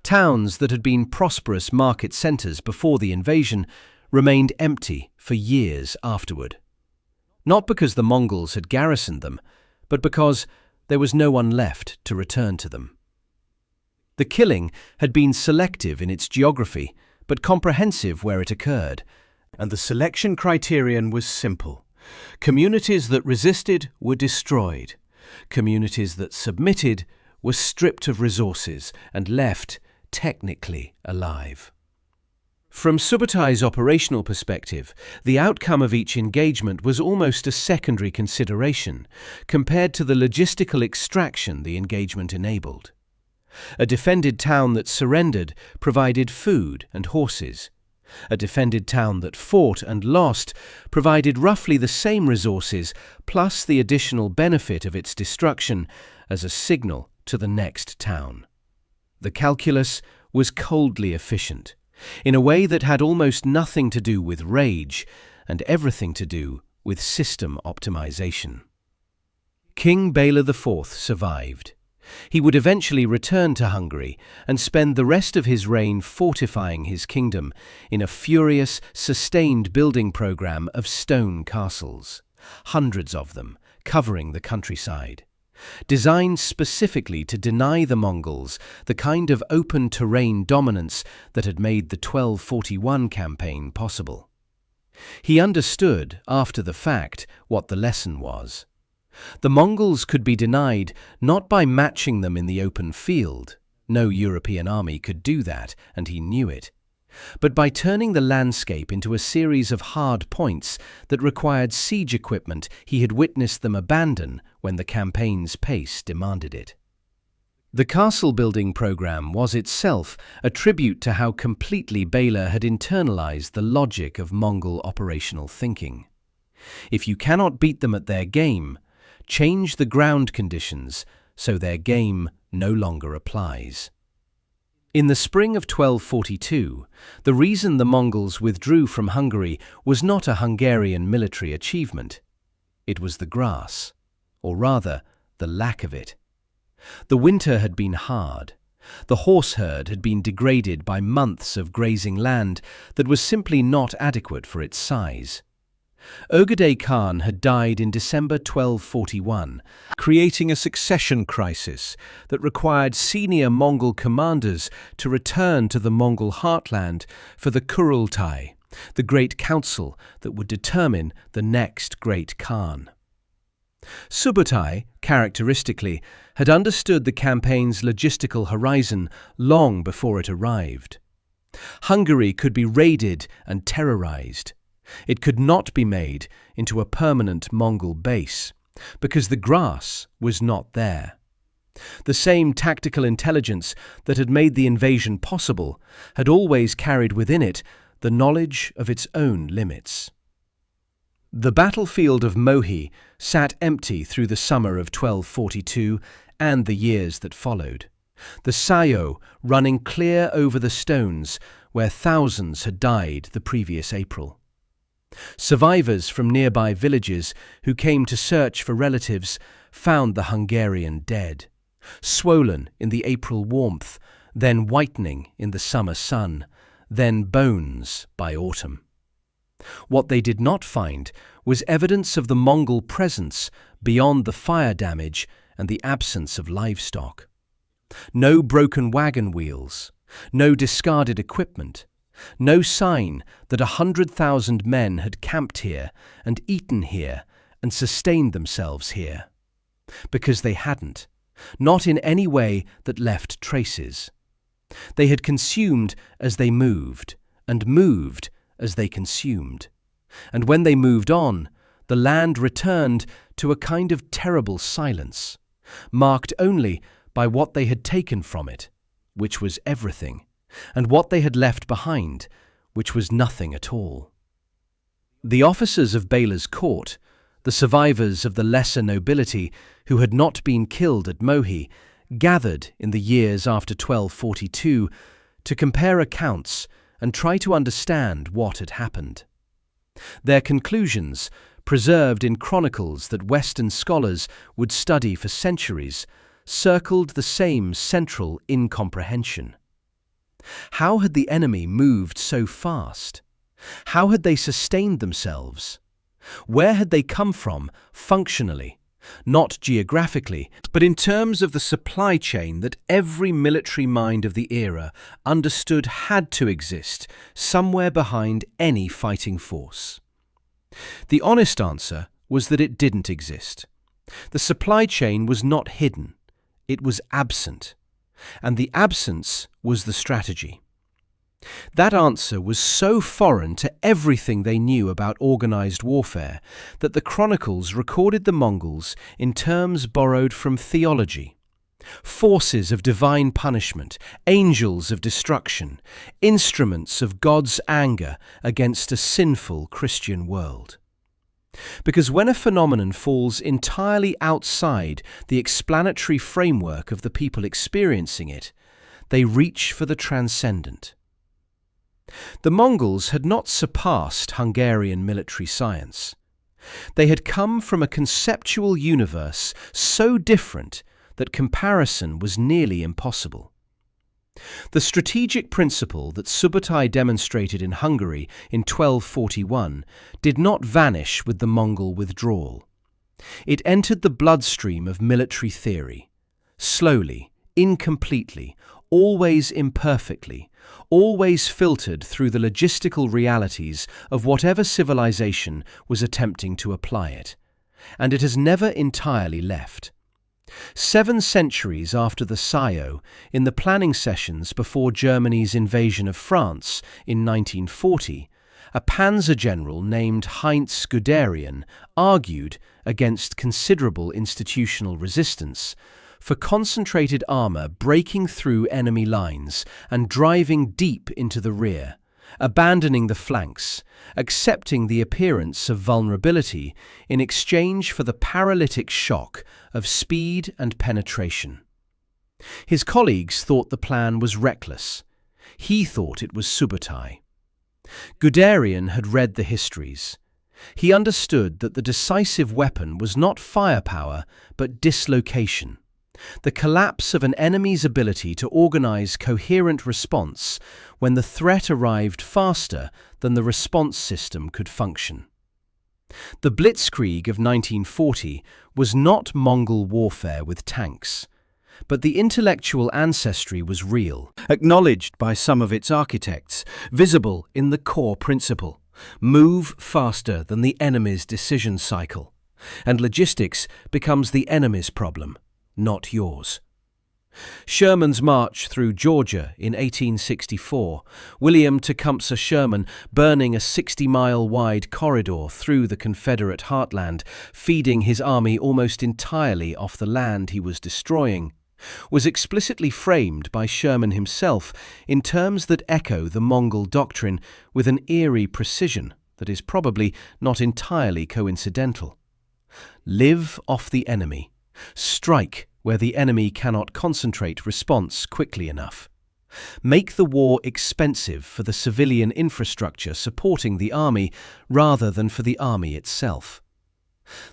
Towns that had been prosperous market centres before the invasion remained empty for years afterward. Not because the Mongols had garrisoned them, but because there was no one left to return to them. The killing had been selective in its geography, but comprehensive where it occurred, and the selection criterion was simple. Communities that resisted were destroyed. Communities that submitted were stripped of resources and left technically alive. From Subbutai's operational perspective, the outcome of each engagement was almost a secondary consideration compared to the logistical extraction the engagement enabled. A defended town that surrendered provided food and horses. A defended town that fought and lost provided roughly the same resources plus the additional benefit of its destruction as a signal to the next town. The calculus was coldly efficient, in a way that had almost nothing to do with rage and everything to do with system optimization. King Bela IV survived. He would eventually return to Hungary and spend the rest of his reign fortifying his kingdom in a furious, sustained building program of stone castles, hundreds of them, covering the countryside, designed specifically to deny the Mongols the kind of open terrain dominance that had made the 1241 campaign possible. He understood, after the fact, what the lesson was. The Mongols could be denied not by matching them in the open field — no European army could do that, and he knew it — but by turning the landscape into a series of hard points that required siege equipment he had witnessed them abandon when the campaign's pace demanded it. The castle-building program was itself a tribute to how completely Bela had internalized the logic of Mongol operational thinking. If you cannot beat them at their game, change the ground conditions so their game no longer applies. In the spring of 1242, the reason the Mongols withdrew from Hungary was not a Hungarian military achievement. It was the grass, or rather, the lack of it. The winter had been hard. The horse herd had been degraded by months of grazing land that was simply not adequate for its size. Ögedei Khan had died in December 1241, creating a succession crisis that required senior Mongol commanders to return to the Mongol heartland for the Kurultai, the great council that would determine the next great Khan. Subbutai, characteristically, had understood the campaign's logistical horizon long before it arrived. Hungary could be raided and terrorized. It could not be made into a permanent Mongol base, because the grass was not there. The same tactical intelligence that had made the invasion possible had always carried within it the knowledge of its own limits. The battlefield of Mohi sat empty through the summer of 1242 and the years that followed, the Sayo running clear over the stones where thousands had died the previous April. Survivors from nearby villages who came to search for relatives found the Hungarian dead, swollen in the April warmth, then whitening in the summer sun, then bones by autumn. What they did not find was evidence of the Mongol presence beyond the fire damage and the absence of livestock. No broken wagon wheels, no discarded equipment, no sign that 100,000 men had camped here and eaten here and sustained themselves here. Because they hadn't, not in any way that left traces. They had consumed as they moved, and moved as they consumed. And when they moved on, the land returned to a kind of terrible silence, marked only by what they had taken from it, which was everything, and what they had left behind, which was nothing at all. The officers of Bela's court, the survivors of the lesser nobility who had not been killed at Mohi, gathered in the years after 1242 to compare accounts and try to understand what had happened. Their conclusions, preserved in chronicles that Western scholars would study for centuries, circled the same central incomprehension. How had the enemy moved so fast? How had they sustained themselves? Where had they come from functionally, not geographically, but in terms of the supply chain that every military mind of the era understood had to exist somewhere behind any fighting force? The honest answer was that it didn't exist. The supply chain was not hidden, it was absent. And the absence was the strategy. That answer was so foreign to everything they knew about organized warfare that the chronicles recorded the Mongols in terms borrowed from theology. Forces of divine punishment, angels of destruction, instruments of God's anger against a sinful Christian world. Because when a phenomenon falls entirely outside the explanatory framework of the people experiencing it, they reach for the transcendent. The Mongols had not surpassed Hungarian military science. They had come from a conceptual universe so different that comparison was nearly impossible. The strategic principle that Subutai demonstrated in Hungary in 1241 did not vanish with the Mongol withdrawal. It entered the bloodstream of military theory, slowly, incompletely, always imperfectly, always filtered through the logistical realities of whatever civilization was attempting to apply it, and it has never entirely left. 7 centuries after the Sayo, in the planning sessions before Germany's invasion of France in 1940, a panzer general named Heinz Guderian argued against considerable institutional resistance for concentrated armour breaking through enemy lines and driving deep into the rear, abandoning the flanks, accepting the appearance of vulnerability in exchange for the paralytic shock of speed and penetration. His colleagues thought the plan was reckless. He thought it was Subutai. Guderian had read the histories. He understood that the decisive weapon was not firepower, but dislocation. The collapse of an enemy's ability to organize coherent response when the threat arrived faster than the response system could function. The Blitzkrieg of 1940 was not Mongol warfare with tanks, but the intellectual ancestry was real, acknowledged by some of its architects, visible in the core principle: move faster than the enemy's decision cycle, and logistics becomes the enemy's problem, not yours. Sherman's march through Georgia in 1864, William Tecumseh Sherman burning a 60-mile-wide corridor through the Confederate heartland, feeding his army almost entirely off the land he was destroying, was explicitly framed by Sherman himself in terms that echo the Mongol doctrine with an eerie precision that is probably not entirely coincidental. Live off the enemy. Strike where the enemy cannot concentrate response quickly enough. Make the war expensive for the civilian infrastructure supporting the army rather than for the army itself.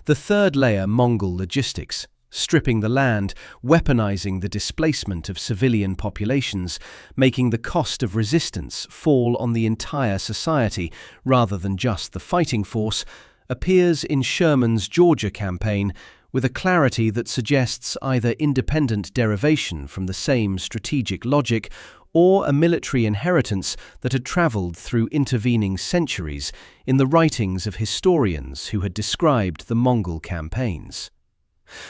The third layer, Mongol logistics, stripping the land, weaponizing the displacement of civilian populations, making the cost of resistance fall on the entire society rather than just the fighting force, appears in Sherman's Georgia campaign with a clarity that suggests either independent derivation from the same strategic logic or a military inheritance that had travelled through intervening centuries in the writings of historians who had described the Mongol campaigns.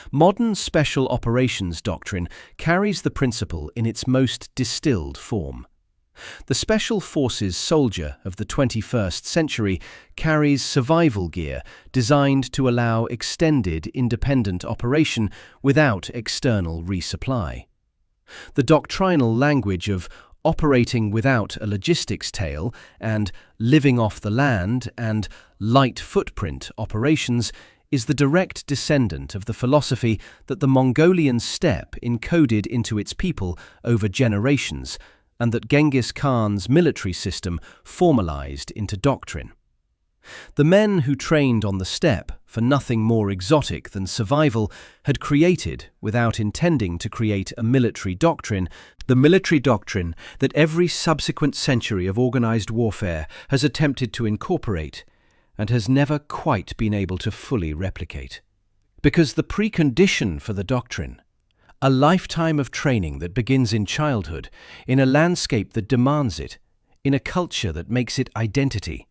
Modern special operations doctrine carries the principle in its most distilled form. The Special Forces soldier of the 21st century carries survival gear designed to allow extended independent operation without external resupply. The doctrinal language of operating without a logistics tail and living off the land and light footprint operations is the direct descendant of the philosophy that the Mongolian steppe encoded into its people over generations, and that Genghis Khan's military system formalized into doctrine. The men who trained on the steppe for nothing more exotic than survival had created, without intending to create a military doctrine, the military doctrine that every subsequent century of organized warfare has attempted to incorporate and has never quite been able to fully replicate. Because the precondition for the doctrine, a lifetime of training that begins in childhood, in a landscape that demands it, in a culture that makes it identity,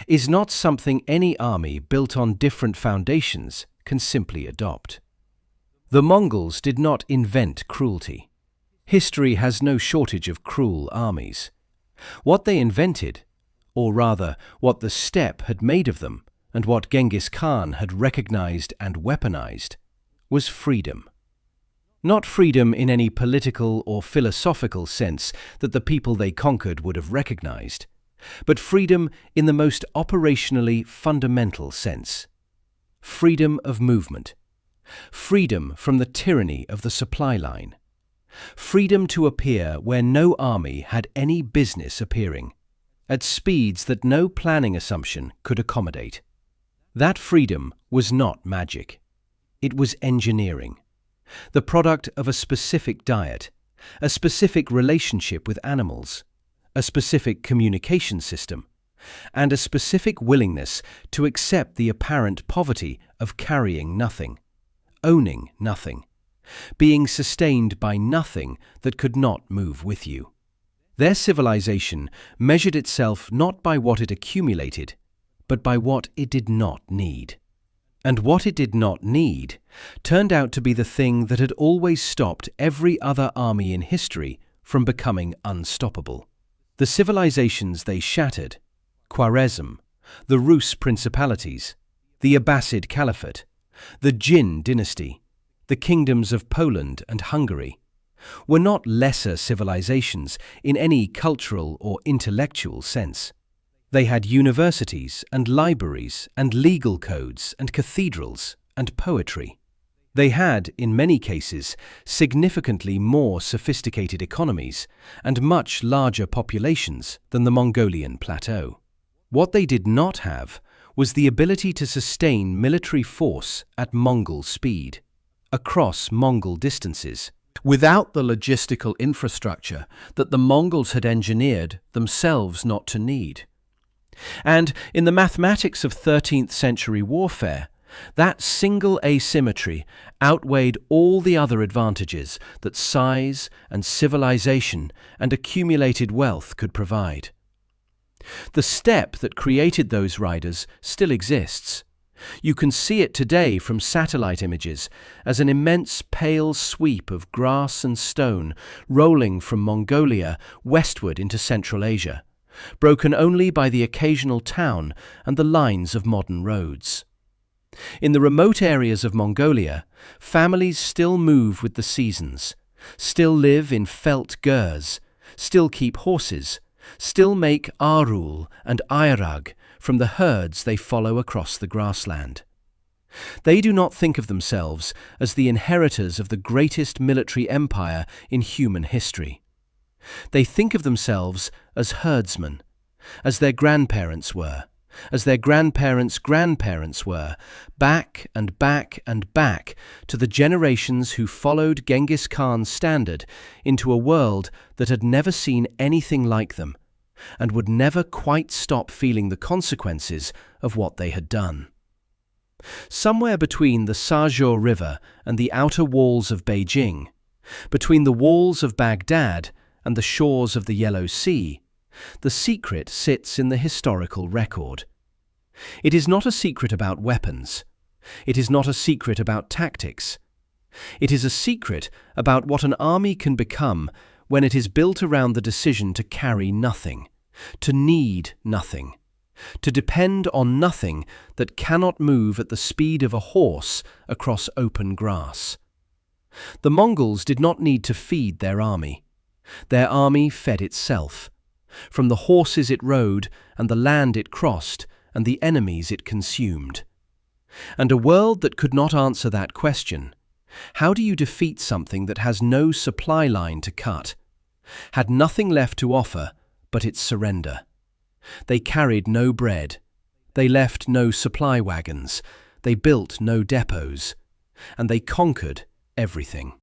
is not something any army built on different foundations can simply adopt. The Mongols did not invent cruelty. History has no shortage of cruel armies. What they invented, or rather, what the steppe had made of them, and what Genghis Khan had recognized and weaponized, was freedom. Not freedom in any political or philosophical sense that the people they conquered would have recognized, but freedom in the most operationally fundamental sense. Freedom of movement. Freedom from the tyranny of the supply line. Freedom to appear where no army had any business appearing, at speeds that no planning assumption could accommodate. That freedom was not magic. It was engineering, the product of a specific diet, a specific relationship with animals, a specific communication system, and a specific willingness to accept the apparent poverty of carrying nothing, owning nothing, being sustained by nothing that could not move with you. Their civilization measured itself not by what it accumulated, but by what it did not need. And what it did not need turned out to be the thing that had always stopped every other army in history from becoming unstoppable. The civilizations they shattered, Khwarezm, the Rus principalities, the Abbasid Caliphate, the Jin dynasty, the kingdoms of Poland and Hungary, were not lesser civilizations in any cultural or intellectual sense. They had universities and libraries and legal codes and cathedrals and poetry. They had, in many cases, significantly more sophisticated economies and much larger populations than the Mongolian plateau. What they did not have was the ability to sustain military force at Mongol speed, across Mongol distances, without the logistical infrastructure that the Mongols had engineered themselves not to need. And in the mathematics of 13th century warfare, that single asymmetry outweighed all the other advantages that size and civilization and accumulated wealth could provide. The steppe that created those riders still exists. You can see it today from satellite images as an immense pale sweep of grass and stone rolling from Mongolia westward into Central Asia, broken only by the occasional town and the lines of modern roads. In the remote areas of Mongolia, families still move with the seasons, still live in felt gurs, still keep horses, still make arul and ayrag from the herds they follow across the grassland. They do not think of themselves as the inheritors of the greatest military empire in human history. They think of themselves as herdsmen, as their grandparents were, as their grandparents' grandparents were, back and back and back to the generations who followed Genghis Khan's standard into a world that had never seen anything like them, and would never quite stop feeling the consequences of what they had done. Somewhere between the Sajor River and the outer walls of Beijing, between the walls of Baghdad and the shores of the Yellow Sea, the secret sits in the historical record. It is not a secret about weapons. It is not a secret about tactics. It is a secret about what an army can become when it is built around the decision to carry nothing, to need nothing, to depend on nothing that cannot move at the speed of a horse across open grass. The Mongols did not need to feed their army. Their army fed itself, from the horses it rode and the land it crossed and the enemies it consumed. And a world that could not answer that question, how do you defeat something that has no supply line to cut, had nothing left to offer but its surrender? They carried no bread. They left no supply wagons. They built no depots. And they conquered everything.